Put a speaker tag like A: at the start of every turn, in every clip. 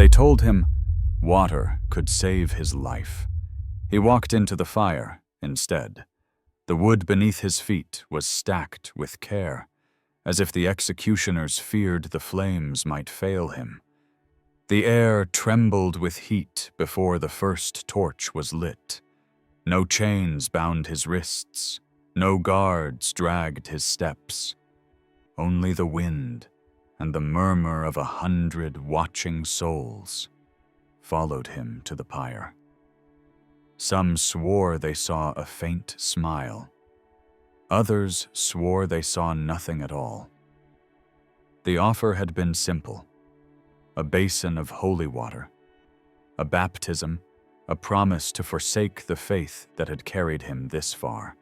A: They told him water could save his life. He walked into the fire instead. The wood beneath his feet was stacked with care, as if the executioners feared the flames might fail him. The air trembled with heat before the first torch was lit. No chains bound his wrists, no guards dragged his steps. Only the wind and the murmur of 100 watching souls followed him to the pyre. Some swore they saw a faint smile. Others swore they saw nothing at all. The offer had been simple: a basin of holy water, a baptism, a promise to forsake the faith that had carried him this far.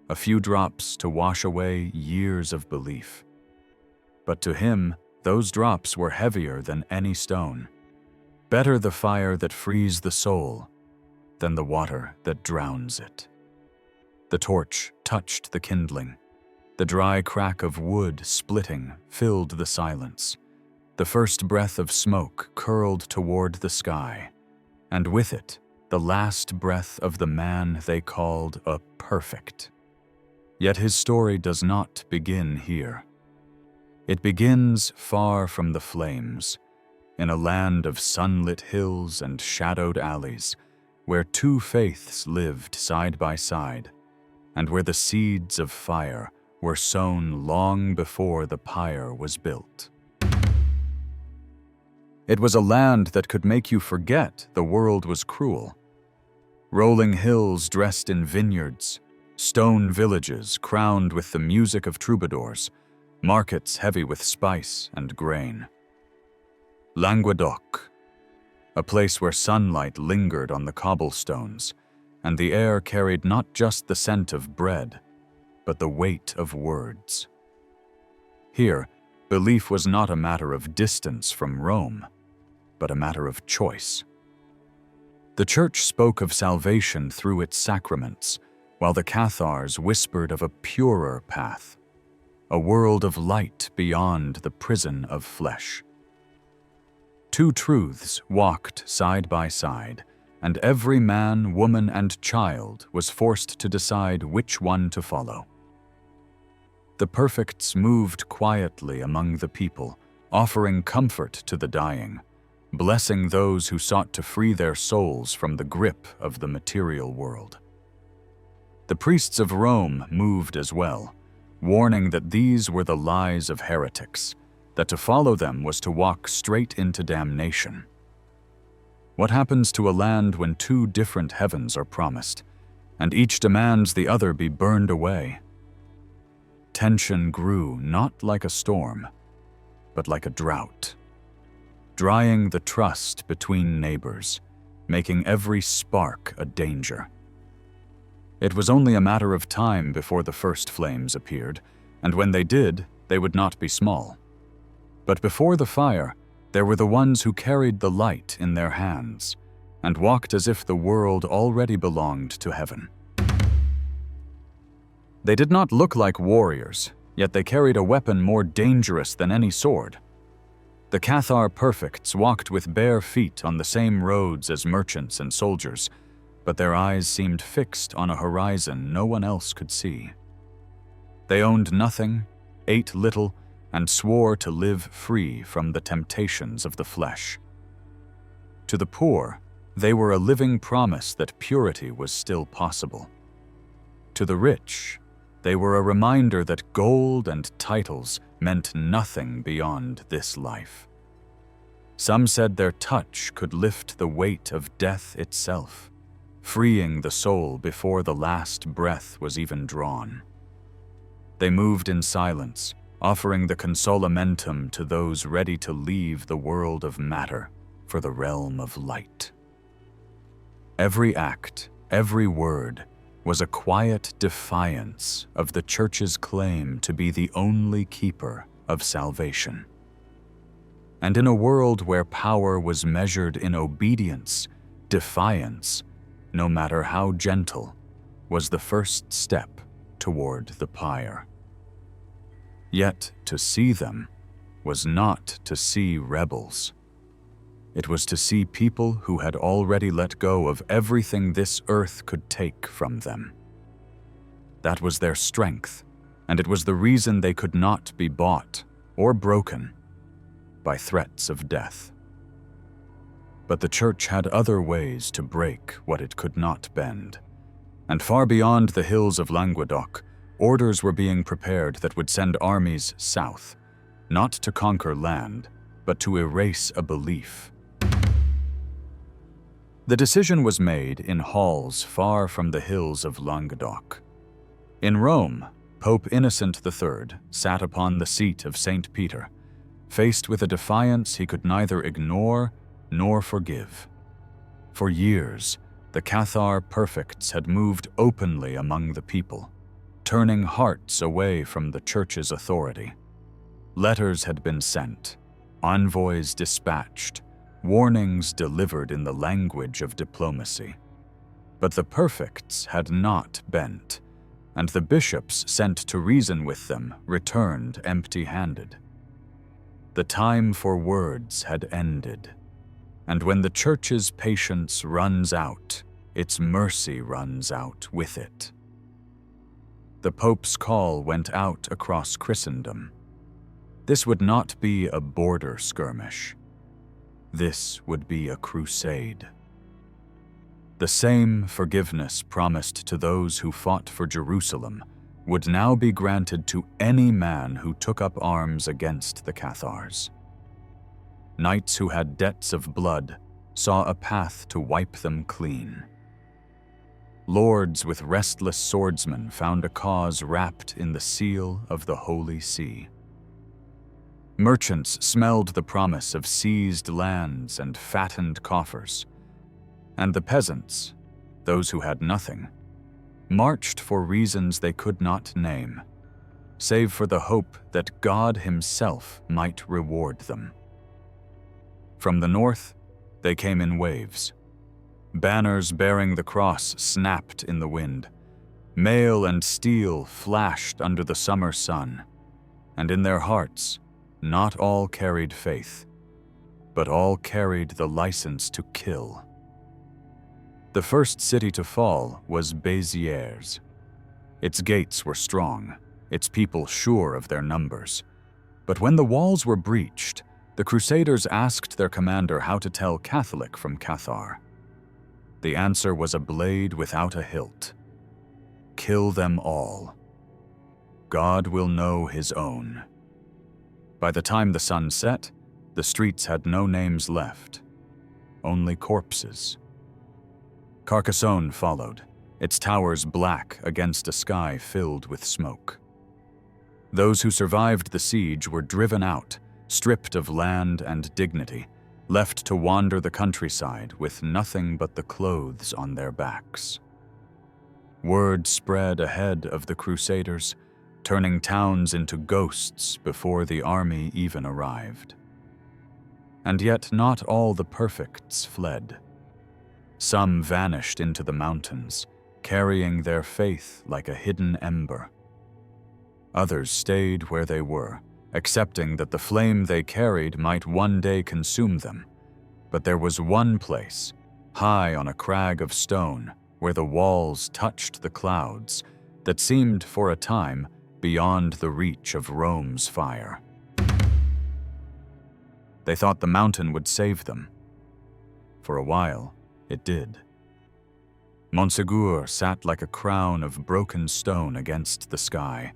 A: A few drops to wash away years of belief. But to him, those drops were heavier than any stone. Better the fire that frees the soul than the water that drowns it. The torch touched the kindling. The dry crack of wood splitting filled the silence. The first breath of smoke curled toward the sky, and with it, the last breath of the man they called a perfect. Yet his story does not begin here. It begins far from the flames, in a land of sunlit hills and shadowed alleys, where two faiths lived side by side, and where the seeds of fire were sown long before the pyre was built. It was a land that could make you forget the world was cruel. Rolling hills dressed in vineyards, stone villages crowned with the music of troubadours, markets heavy with spice and grain. Languedoc, a place where sunlight lingered on the cobblestones, and the air carried not just the scent of bread, but the weight of words. Here, belief was not a matter of distance from Rome, but a matter of choice. The Church spoke of salvation through its sacraments, while the Cathars whispered of a purer path, a world of light beyond the prison of flesh. Two truths walked side by side, and every man, woman, and child was forced to decide which one to follow. The perfects moved quietly among the people, offering comfort to the dying, blessing those who sought to free their souls from the grip of the material world. The priests of Rome moved as well, warning that these were the lies of heretics, that to follow them was to walk straight into damnation. What happens to a land when two different heavens are promised, and each demands the other be burned away? Tension grew not like a storm, but like a drought, drying the trust between neighbors, making every spark a danger. It was only a matter of time before the first flames appeared, and when they did, they would not be small. But before the fire, there were the ones who carried the light in their hands and walked as if the world already belonged to heaven. They did not look like warriors, yet they carried a weapon more dangerous than any sword. The Cathar Perfects walked with bare feet on the same roads as merchants and soldiers, but their eyes seemed fixed on a horizon no one else could see. They owned nothing, ate little, and swore to live free from the temptations of the flesh. To the poor, they were a living promise that purity was still possible. To the rich, they were a reminder that gold and titles meant nothing beyond this life. Some said their touch could lift the weight of death itself, freeing the soul before the last breath was even drawn. They moved in silence, offering the consolamentum to those ready to leave the world of matter for the realm of light. Every act, every word, was a quiet defiance of the Church's claim to be the only keeper of salvation. And in a world where power was measured in obedience, defiance, no matter how gentle, was the first step toward the pyre. Yet to see them was not to see rebels. It was to see people who had already let go of everything this earth could take from them. That was their strength, and it was the reason they could not be bought or broken by threats of death. But the Church had other ways to break what it could not bend, and far beyond the hills of Languedoc, orders were being prepared that would send armies south, not to conquer land, but to erase a belief. The decision was made in halls far from the hills of Languedoc. In Rome, Pope Innocent III sat upon the seat of St. Peter, faced with a defiance he could neither ignore nor forgive. For years, the Cathar Perfects had moved openly among the people, turning hearts away from the Church's authority. Letters had been sent, envoys dispatched, warnings delivered in the language of diplomacy. But the Perfects had not bent, and the bishops sent to reason with them returned empty-handed. The time for words had ended, and when the Church's patience runs out, its mercy runs out with it. The Pope's call went out across Christendom. This would not be a border skirmish. This would be a crusade. The same forgiveness promised to those who fought for Jerusalem would now be granted to any man who took up arms against the Cathars. Knights who had debts of blood saw a path to wipe them clean. Lords with restless swordsmen found a cause wrapped in the seal of the Holy See. Merchants smelled the promise of seized lands and fattened coffers, and the peasants, those who had nothing, marched for reasons they could not name, save for the hope that God Himself might reward them. From the north, they came in waves. Banners bearing the cross snapped in the wind. Mail and steel flashed under the summer sun, and in their hearts, not all carried faith, but all carried the license to kill. The first city to fall was Béziers. Its gates were strong, its people sure of their numbers. But when the walls were breached, the Crusaders asked their commander how to tell Catholic from Cathar. The answer was a blade without a hilt. Kill them all. God will know His own. By the time the sun set, the streets had no names left, only corpses. Carcassonne followed, its towers black against a sky filled with smoke. Those who survived the siege were driven out, stripped of land and dignity, left to wander the countryside with nothing but the clothes on their backs. Word spread ahead of the Crusaders, turning towns into ghosts before the army even arrived. And yet not all the Perfects fled. Some vanished into the mountains, carrying their faith like a hidden ember. Others stayed where they were, accepting that the flame they carried might one day consume them. But there was one place, high on a crag of stone, where the walls touched the clouds, that seemed for a time beyond the reach of Rome's fire. They thought the mountain would save them. For a while, it did. Montsegur sat like a crown of broken stone against the sky,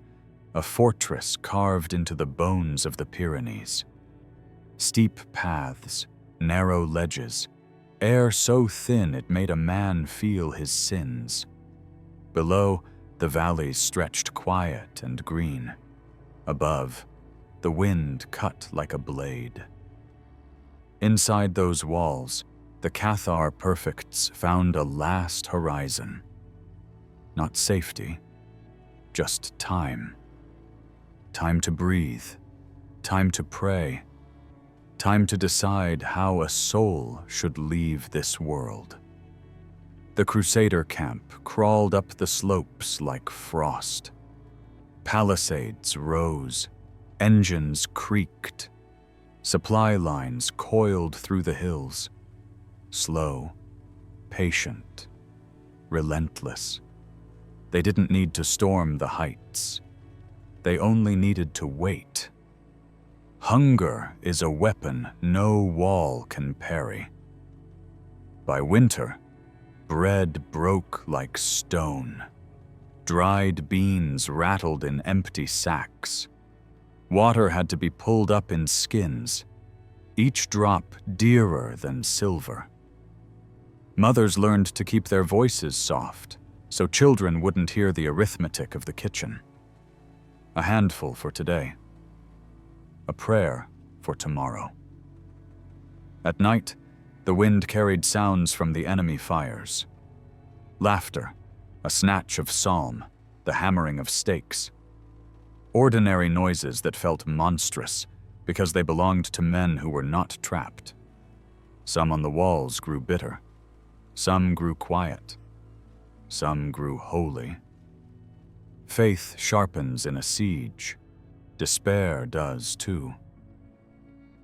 A: a fortress carved into the bones of the Pyrenees. Steep paths, narrow ledges, air so thin it made a man feel his sins. Below, the valleys stretched quiet and green. Above, the wind cut like a blade. Inside those walls, the Cathar Perfects found a last horizon. Not safety, just time. Time to breathe, time to pray, time to decide how a soul should leave this world. The Crusader camp crawled up the slopes like frost. Palisades rose, engines creaked. Supply lines coiled through the hills, slow, patient, relentless. They didn't need to storm the heights. They only needed to wait. Hunger is a weapon no wall can parry. By winter, bread broke like stone. Dried beans rattled in empty sacks. Water had to be pulled up in skins, each drop dearer than silver. Mothers learned to keep their voices soft, so children wouldn't hear the arithmetic of the kitchen. A handful for today. A prayer for tomorrow. At night, the wind carried sounds from the enemy fires. Laughter, a snatch of psalm, the hammering of stakes. Ordinary noises that felt monstrous because they belonged to men who were not trapped. Some on the walls grew bitter. Some grew quiet. Some grew holy. Faith sharpens in a siege. Despair does too.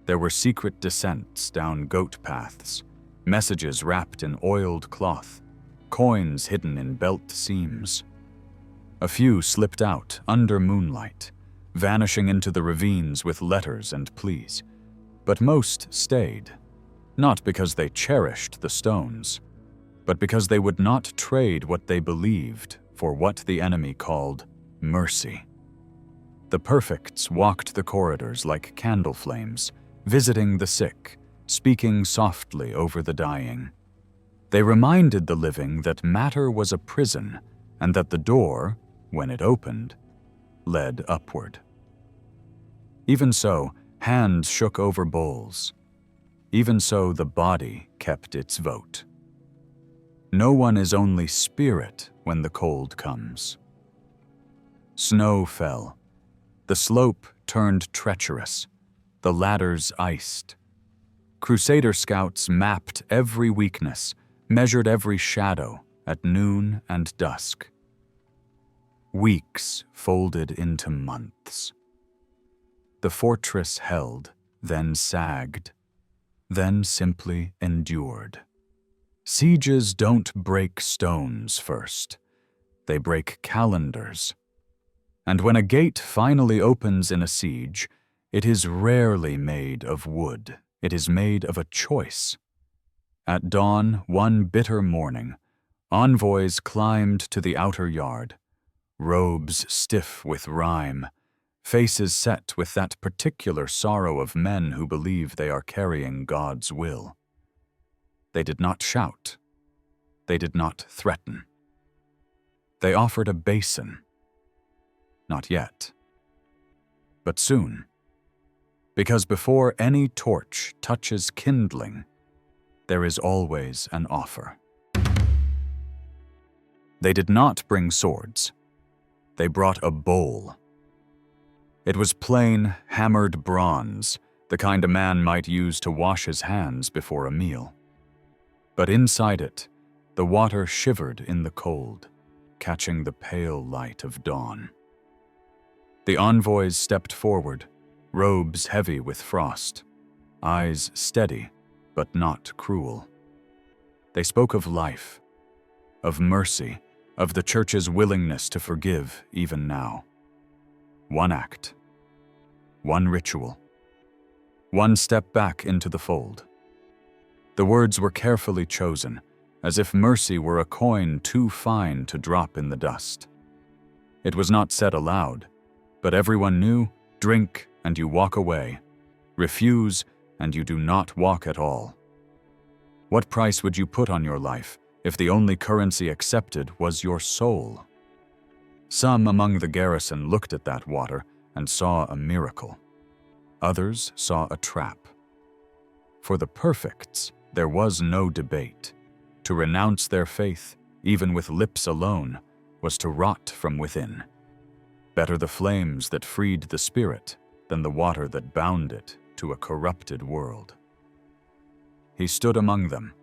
A: There were secret descents down goat paths, messages wrapped in oiled cloth, coins hidden in belt seams. A few slipped out under moonlight, vanishing into the ravines with letters and pleas. But most stayed, not because they cherished the stones, but because they would not trade what they believed for what the enemy called mercy. The perfects walked the corridors like candle flames, visiting the sick, speaking softly over the dying. They reminded the living that matter was a prison and that the door, when it opened, led upward. Even so, hands shook over bowls. Even so, the body kept its vote. No one is only spirit when the cold comes. Snow fell. The slope turned treacherous. The ladders iced. Crusader scouts mapped every weakness, measured every shadow at noon and dusk. Weeks folded into months. The fortress held, then sagged, then simply endured. Sieges don't break stones first. They break calendars. And when a gate finally opens in a siege, it is rarely made of wood. It is made of a choice. At dawn, one bitter morning, envoys climbed to the outer yard, robes stiff with rime, faces set with that particular sorrow of men who believe they are carrying God's will. They did not shout. They did not threaten. They offered a basin. Not yet. But soon. Because before any torch touches kindling, there is always an offer. They did not bring swords. They brought a bowl. It was plain, hammered bronze, the kind a man might use to wash his hands before a meal. But inside it, the water shivered in the cold, catching the pale light of dawn. The envoys stepped forward, robes heavy with frost, eyes steady but not cruel. They spoke of life, of mercy, of the Church's willingness to forgive even now. One act, one ritual, one step back into the fold. The words were carefully chosen, as if mercy were a coin too fine to drop in the dust. It was not said aloud, but everyone knew, drink and you walk away. Refuse and you do not walk at all. What price would you put on your life if the only currency accepted was your soul? Some among the garrison looked at that water and saw a miracle. Others saw a trap. For the perfects, there was no debate. To renounce their faith, even with lips alone, was to rot from within. Better the flames that freed the spirit than the water that bound it to a corrupted world. He stood among them,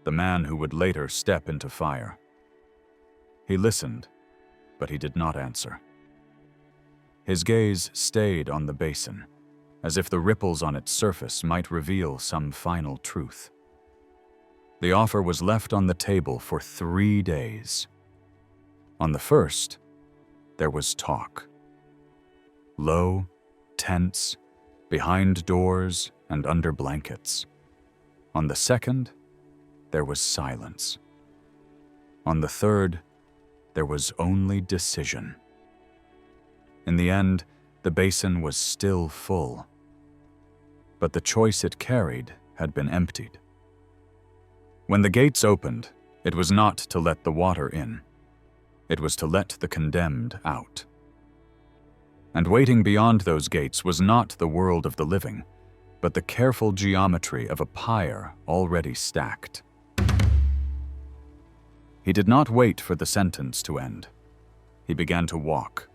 A: the man who would later step into fire. He listened, but he did not answer. His gaze stayed on the basin, as if the ripples on its surface might reveal some final truth. The offer was left on the table for 3 days. On the first, there was talk. Low, tense, behind doors and under blankets. On the second, there was silence. On the third, there was only decision. In the end, the basin was still full, but the choice it carried had been emptied. When the gates opened, it was not to let the water in. It was to let the condemned out. And waiting beyond those gates was not the world of the living, but the careful geometry of a pyre already stacked. He did not wait for the sentence to end. He began to walk.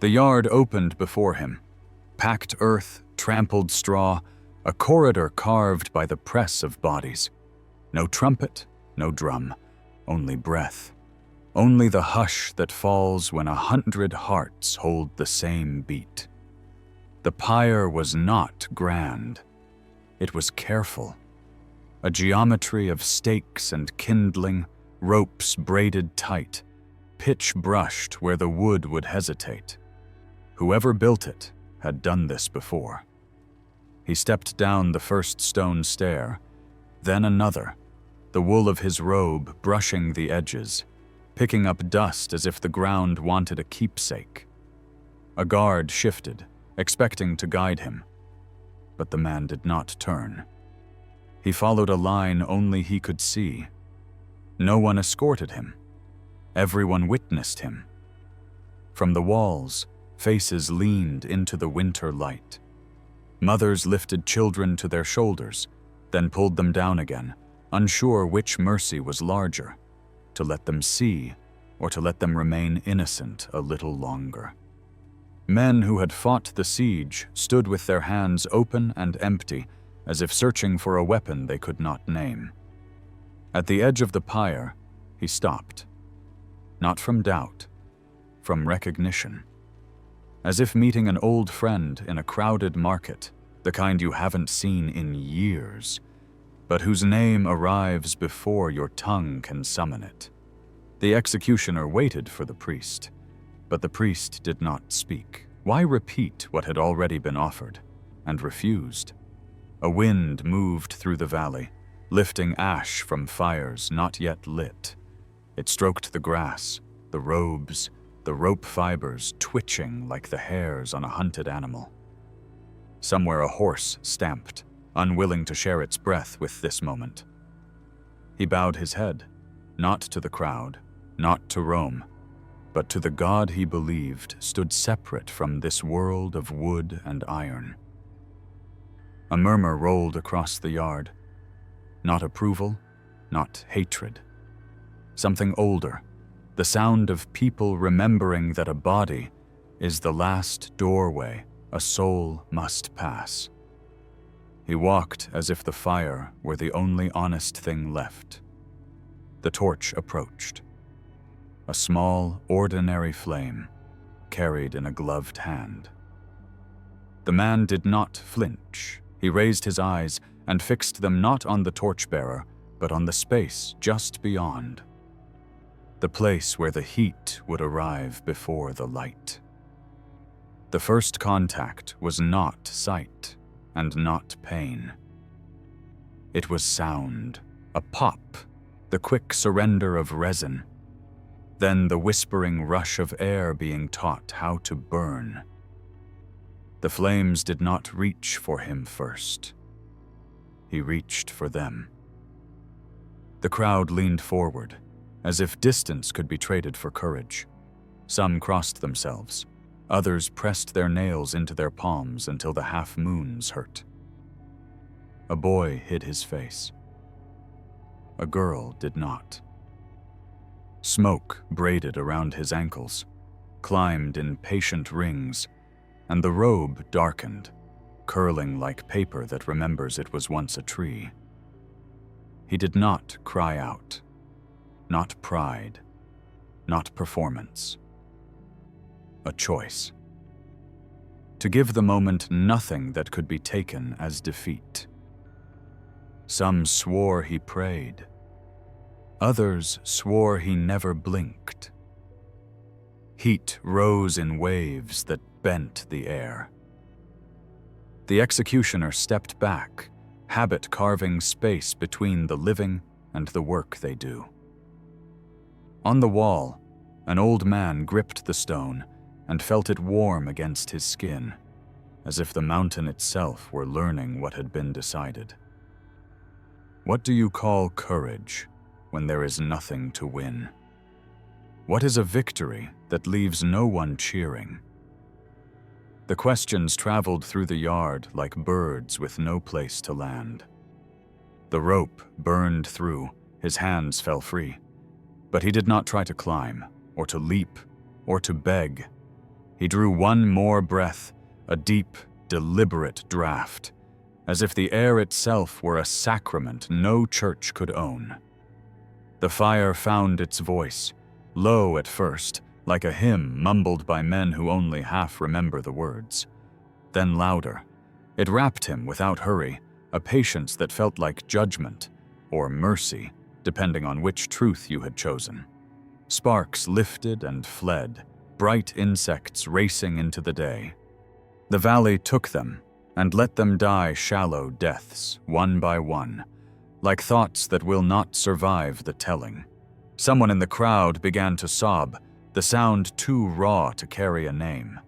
A: The yard opened before him. Packed earth, trampled straw, a corridor carved by the press of bodies. No trumpet, no drum, only breath. Only the hush that falls when 100 hearts hold the same beat. The pyre was not grand. It was careful. A geometry of stakes and kindling, ropes braided tight, pitch brushed where the wood would hesitate. Whoever built it had done this before. He stepped down the first stone stair, then another, the wool of his robe brushing the edges, picking up dust as if the ground wanted a keepsake. A guard shifted, expecting to guide him, but the man did not turn. He followed a line only he could see. No one escorted him. Everyone witnessed him. From the walls, faces leaned into the winter light. Mothers lifted children to their shoulders, then pulled them down again, unsure which mercy was larger, to let them see or to let them remain innocent a little longer. Men who had fought the siege stood with their hands open and empty, as if searching for a weapon they could not name. At the edge of the pyre, he stopped. Not from doubt, from recognition. As if meeting an old friend in a crowded market, the kind you haven't seen in years, but whose name arrives before your tongue can summon it. The executioner waited for the priest, but the priest did not speak. Why repeat what had already been offered? And refused. A wind moved through the valley, lifting ash from fires not yet lit. It stroked the grass, the robes, the rope fibers twitching like the hairs on a hunted animal. Somewhere a horse stamped, unwilling to share its breath with this moment. He bowed his head, not to the crowd, not to Rome, but to the God he believed stood separate from this world of wood and iron. A murmur rolled across the yard. Not approval, not hatred. Something older, the sound of people remembering that a body is the last doorway a soul must pass. He walked as if the fire were the only honest thing left. The torch approached. A small, ordinary flame, carried in a gloved hand. The man did not flinch. He raised his eyes and fixed them not on the torchbearer, but on the space just beyond. The place where the heat would arrive before the light. The first contact was not sight and not pain. It was sound, a pop, the quick surrender of resin, then the whispering rush of air being taught how to burn. The flames did not reach for him first. He reached for them. The crowd leaned forward, as if distance could be traded for courage. Some crossed themselves. Others pressed their nails into their palms until the half-moons hurt. A boy hid his face. A girl did not. Smoke braided around his ankles, climbed in patient rings, and the robe darkened, curling like paper that remembers it was once a tree. He did not cry out. Not pride, not performance. A choice. to give the moment nothing that could be taken as defeat. Some swore he prayed. Others swore he never blinked. Heat rose in waves that bent the air. The executioner stepped back, habit carving space between the living and the work they do. On the wall, an old man gripped the stone and felt it warm against his skin, as if the mountain itself were learning what had been decided. What do you call courage when there is nothing to win? What is a victory that leaves no one cheering? The questions traveled through the yard like birds with no place to land. The rope burned through, his hands fell free, but he did not try to climb, or to leap, or to beg. He drew one more breath, a deep, deliberate draft, as if the air itself were a sacrament no church could own. The fire found its voice, low at first, like a hymn mumbled by men who only half remember the words. Then louder. It wrapped him without hurry, a patience that felt like judgment, or mercy, depending on which truth you had chosen. Sparks lifted and fled, bright insects racing into the day. The valley took them, and let them die shallow deaths, one by one, like thoughts that will not survive the telling. Someone in the crowd began to sob, the sound too raw to carry a name.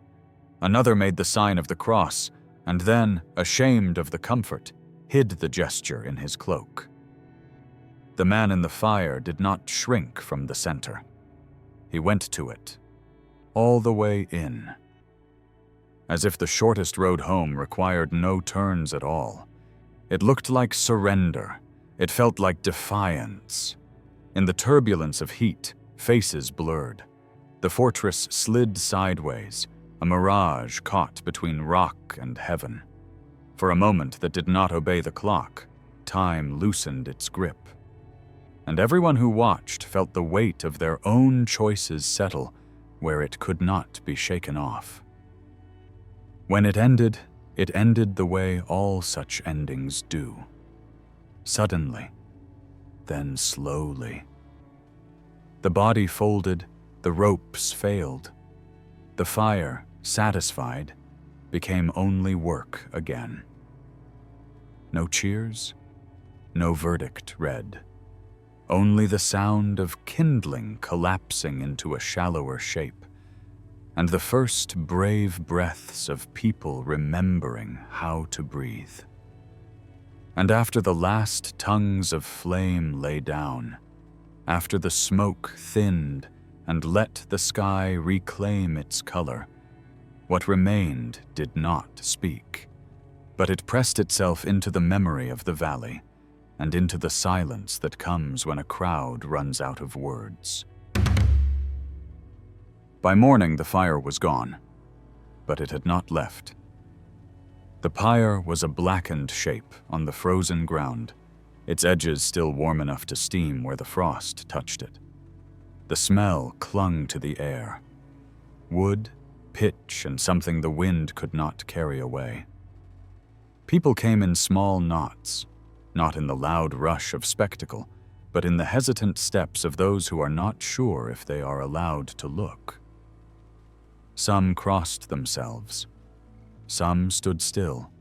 A: Another made the sign of the cross, and then, ashamed of the comfort, hid the gesture in his cloak. The man in the fire did not shrink from the center. He went to it, all the way in. As if the shortest road home required no turns at all. It looked like surrender. It felt like defiance. In the turbulence of heat, faces blurred. The fortress slid sideways, a mirage caught between rock and heaven. For a moment that did not obey the clock, time loosened its grip. And everyone who watched felt the weight of their own choices settle where it could not be shaken off. When it ended the way all such endings do. Suddenly, then slowly. The body folded, the ropes failed. The fire, satisfied, became only work again. No cheers, no verdict read. Only the sound of kindling collapsing into a shallower shape, and the first brave breaths of people remembering how to breathe. And after the last tongues of flame lay down, after the smoke thinned and let the sky reclaim its color, what remained did not speak, but it pressed itself into the memory of the valley and into the silence that comes when a crowd runs out of words. By morning, the fire was gone, but it had not left. The pyre was a blackened shape on the frozen ground, its edges still warm enough to steam where the frost touched it. The smell clung to the air. Wood, pitch, and something the wind could not carry away. People came in small knots, not in the loud rush of spectacle, but in the hesitant steps of those who are not sure if they are allowed to look. Some crossed themselves. Some stood still,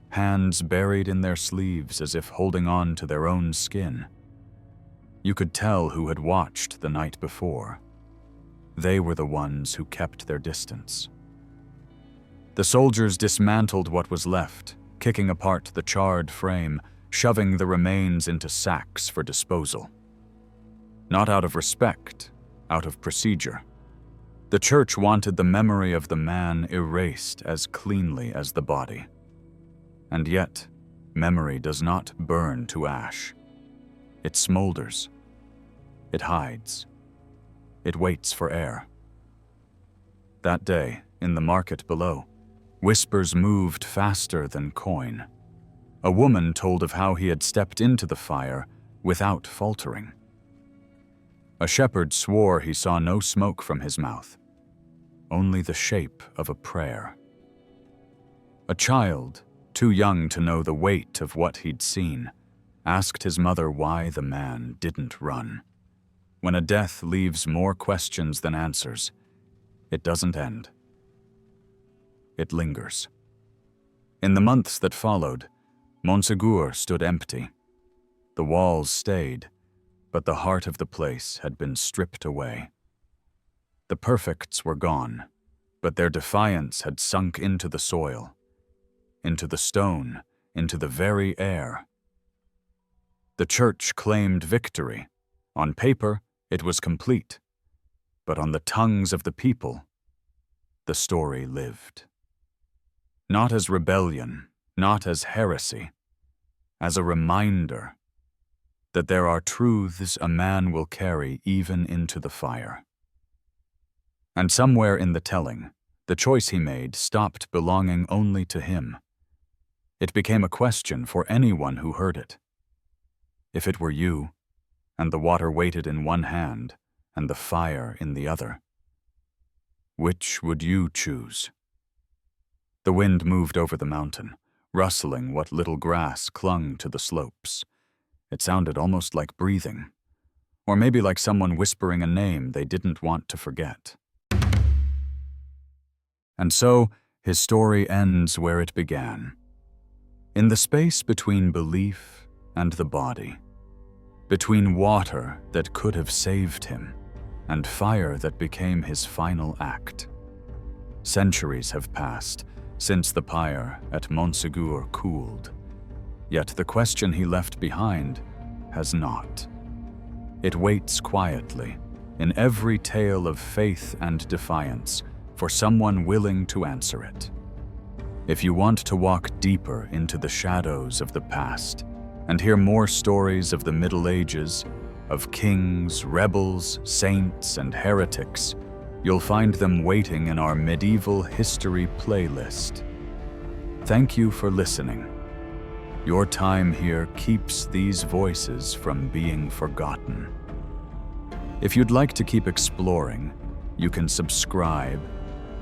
A: hands buried in their sleeves as if holding on to their own skin. You could tell who had watched the night before. They were the ones who kept their distance. The soldiers dismantled what was left, kicking apart the charred frame, shoving the remains into sacks for disposal. Not out of respect, out of procedure. The church wanted the memory of the man erased as cleanly as the body. And yet, memory does not burn to ash. It smolders. It hides. It waits for air. That day, in the market below, whispers moved faster than coin. A woman told of how he had stepped into the fire without faltering. A shepherd swore he saw no smoke from his mouth, only the shape of a prayer. A child, too young to know the weight of what he'd seen, asked his mother why the man didn't run. When a death leaves more questions than answers, it doesn't end. It lingers. In the months that followed, Montsegur stood empty. The walls stayed, but the heart of the place had been stripped away. The perfects were gone, but their defiance had sunk into the soil, into the stone, into the very air. The church claimed victory. On paper, it was complete, but on the tongues of the people, the story lived. Not as rebellion, not as heresy, as a reminder that there are truths a man will carry even into the fire. And somewhere in the telling, the choice he made stopped belonging only to him. It became a question for anyone who heard it. If it were you, and the water waited in one hand and the fire in the other, which would you choose? The wind moved over the mountain, rustling what little grass clung to the slopes. It sounded almost like breathing, or maybe like someone whispering a name they didn't want to forget. And so, his story ends where it began, in the space between belief and the body, between water that could have saved him and fire that became his final act. Centuries have passed since the pyre at Montsegur cooled, yet the question he left behind has not. It waits quietly in every tale of faith and defiance for someone willing to answer it. If you want to walk deeper into the shadows of the past and hear more stories of the Middle Ages, of kings, rebels, saints, and heretics, you'll find them waiting in our medieval history playlist. Thank you for listening. Your time here keeps these voices from being forgotten. If you'd like to keep exploring, you can subscribe,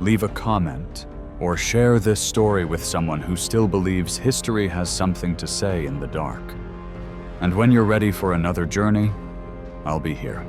A: leave a comment, or share this story with someone who still believes history has something to say in the dark. And when you're ready for another journey, I'll be here.